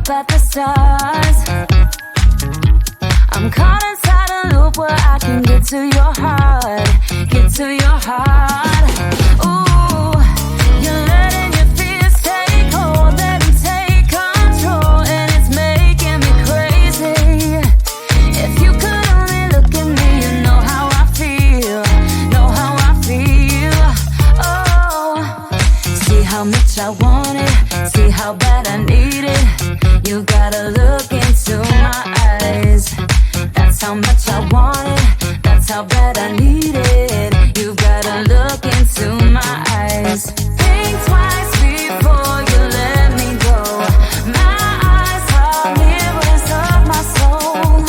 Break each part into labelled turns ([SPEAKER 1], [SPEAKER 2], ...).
[SPEAKER 1] up at the stars. I'm caught inside a loop where I can get to your heart, get to your heart. Ooh, you're letting your fears take hold, let them take control, and it's making me crazy. If you could only look at me, you know how I feel, know how I feel. Oh, see how much I want it, see how bad I need it. You gotta look into my eyes. That's how much I want it, that's how bad I need it. You gotta look into my eyes. Think twice before you let me go. My eyes are mirrors of my soul.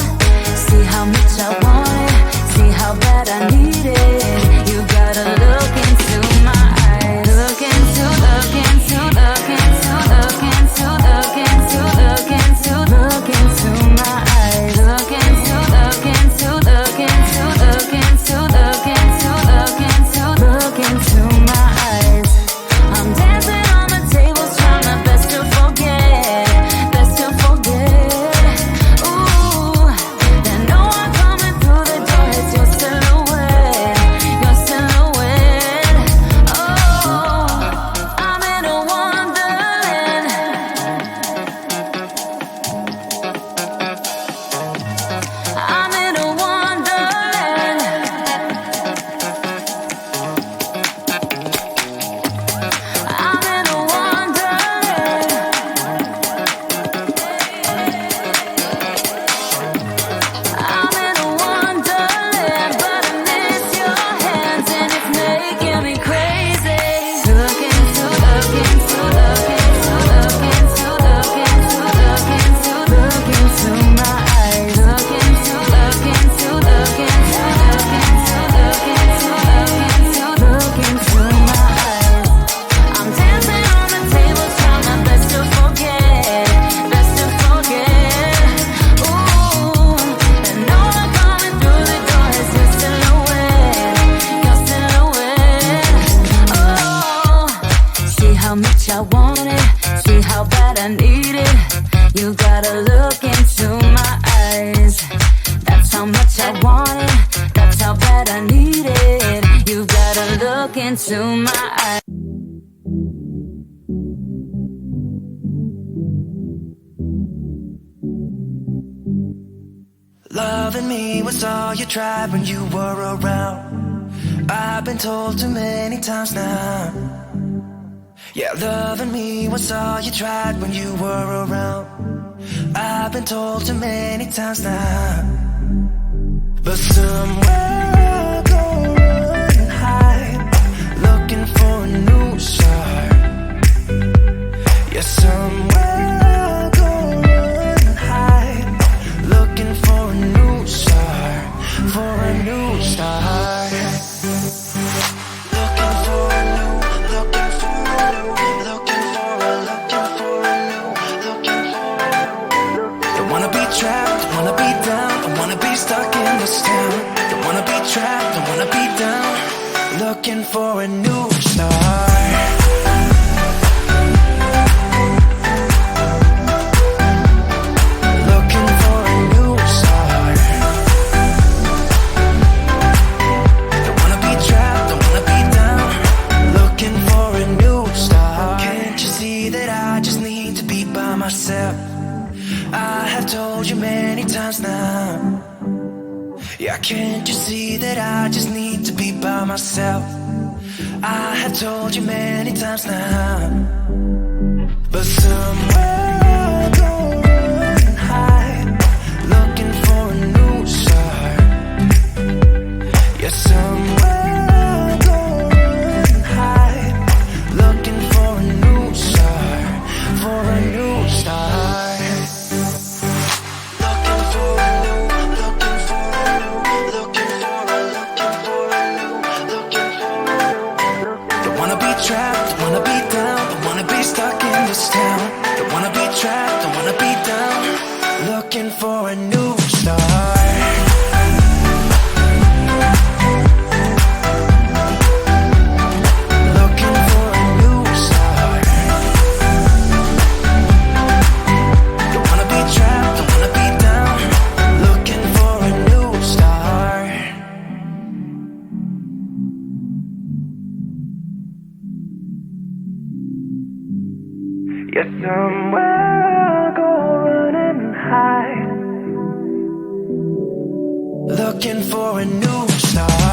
[SPEAKER 1] See how much I want it, see how bad I need it. You gotta look into my eyes. Look into, look into, look into, look into, look into, look into, look into my eyes. Look into, look into, look into, look into, look into, look into, look into my eyes. I'm dancing on the tables, trying my best to forget, best to forget. Ooh, there's no one coming through the door. It's your silhouette, your silhouette. Oh, I'm in a wonderland. I'm in a wonderland. I'm in a wonderland. I'm in a wonderland, but I miss your hands and it's making me crazy. Look into, look into, look into, look into, look into, look into, look into my eyes. Look into, look into, look into, look into, look into, look into my eyes. I'm dancing on the tables, trying my best to forget, best to forget. Ooh, and no one coming through the door is your silhouette, your silhouette. Oh, see how much I want it, see how bad I need it. You gotta look into my eyes. That's how much I want it, that's how bad I need it. You gotta look into my eyes.
[SPEAKER 2] Loving me was all you tried when you were around. I've been told too many times now. Yeah, loving me was all you tried when you were around. I've been told too many times now. But somewhere I'll go and hide, looking for a new start. Yeah, somewhere I'll go and hide, looking for a new start, for a new start. Looking for a new, looking for a new, looking for a new, looking for a new. Don't wanna be trapped, don't wanna be down, don't wanna be stuck in this town. Don't wanna be trapped, don't wanna be down, looking for a new start. Looking for a new start. Don't wanna be trapped, don't wanna be down, looking for a new start. Can't you see that I just need to be by myself? I have told you many times now. Yeah, can't you see that I just need to be by myself? I have told you many times now. But somewhere I'll go and hide, looking for a new start. Yeah, somewhere I'll go and hide, looking for a new start, for a new start. Looking for a new, looking for a new, looking for a new, looking for a new. Don't wanna be trapped, don't wanna be down, don't wanna be stuck in this town. Don't wanna be Yeah, somewhere I'll go running and hide, looking for a new start.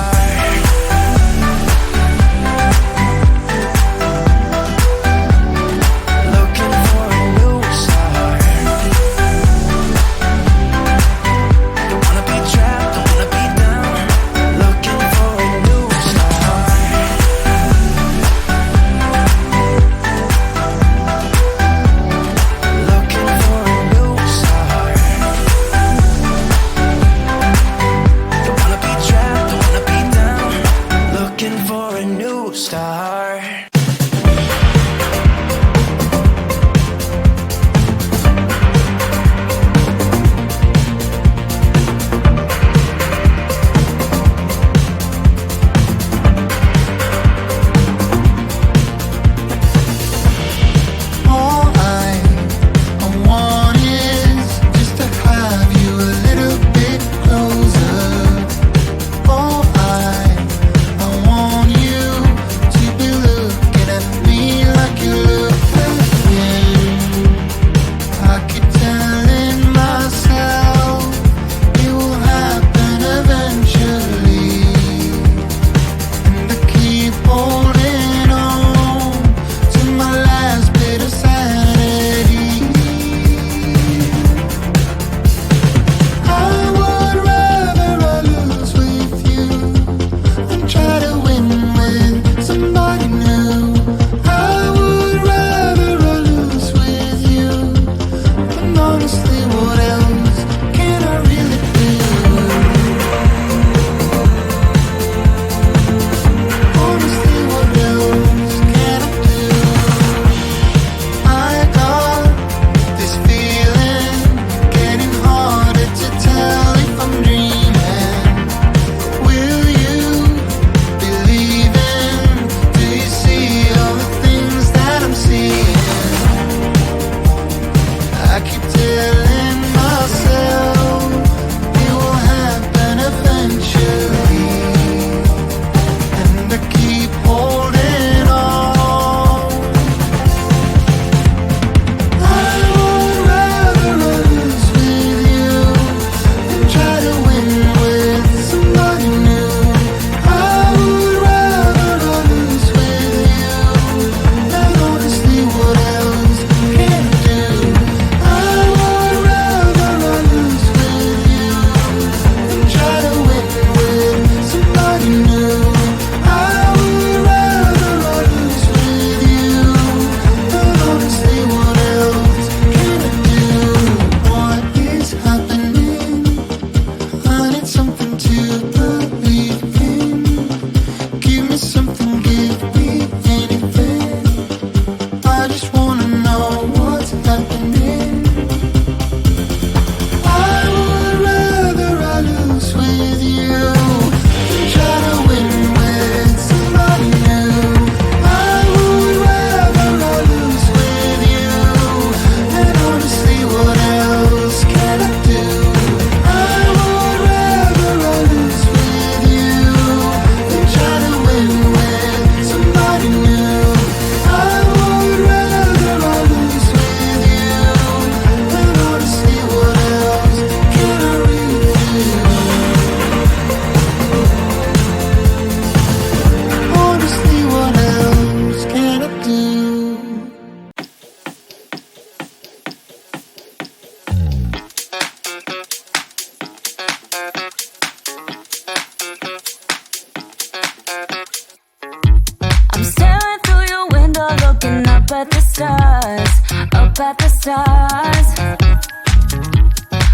[SPEAKER 1] at the stars, up at the stars.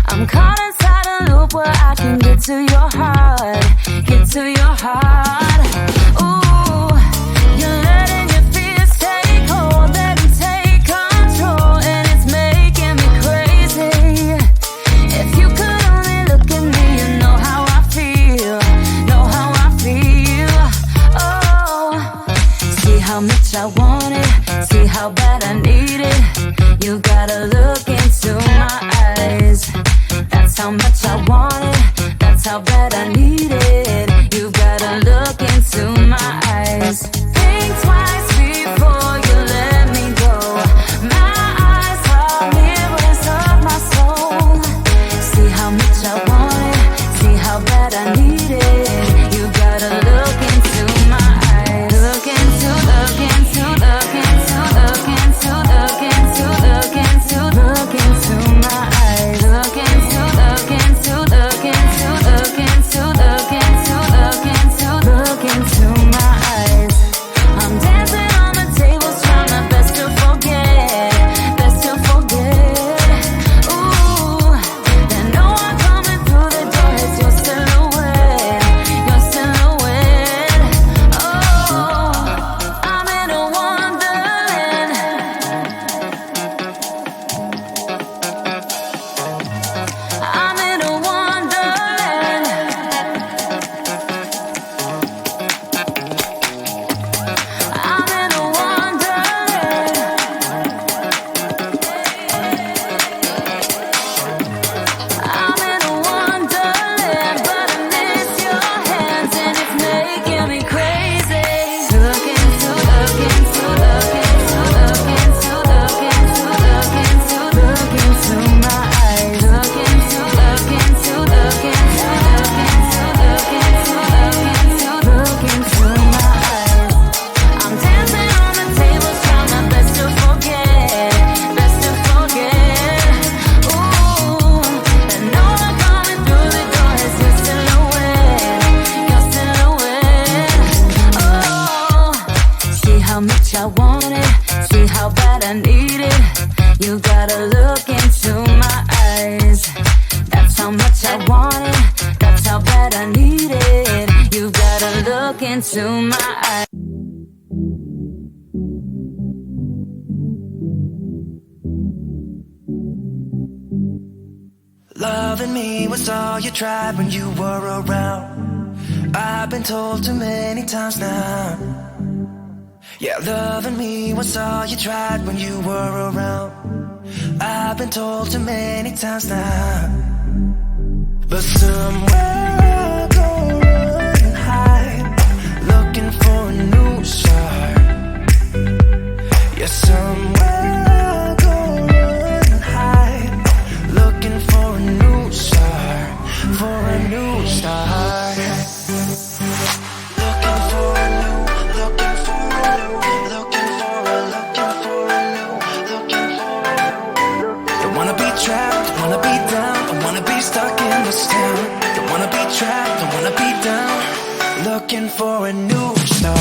[SPEAKER 1] I'm caught inside a loop where I can get to your heart, get to your heart. Ooh, you're letting your fears take hold, let them take control, and it's making me crazy. If you could only look at me, you know how I feel, know how I feel. Oh, see how much I want it, see how bad I need it. You gotta look into my eyes. That's how much I want it, that's how bad I need it. You gotta look into my eyes. Think twice before you let me go. My into my eyes.
[SPEAKER 2] Loving me was all you tried when you were around. I've been told too many times now. Yeah, loving me was all you tried when you were around. I've been told too many times now. But somewhere I go run and hide, looking for a new start. Yeah, somewhere I go run and hide, looking for a new start, for a new start. Looking for a new, looking for a new, looking for a new, looking for a new. Don't wanna be trapped, don't wanna be down, don't wanna be stuck in this town. Don't wanna be trapped, don't wanna be down, looking for a new start.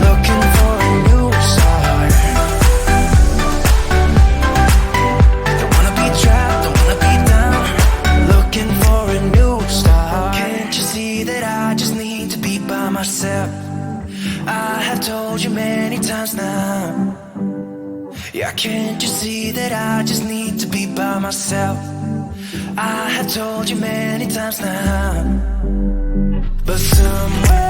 [SPEAKER 2] Looking for a new start. Don't wanna be trapped, don't wanna be down, looking for a new start. Can't you see that I just need to be by myself? I have told you many times now. Yeah, can't you see that I just need to be by myself? I have told you many times now. But somewhere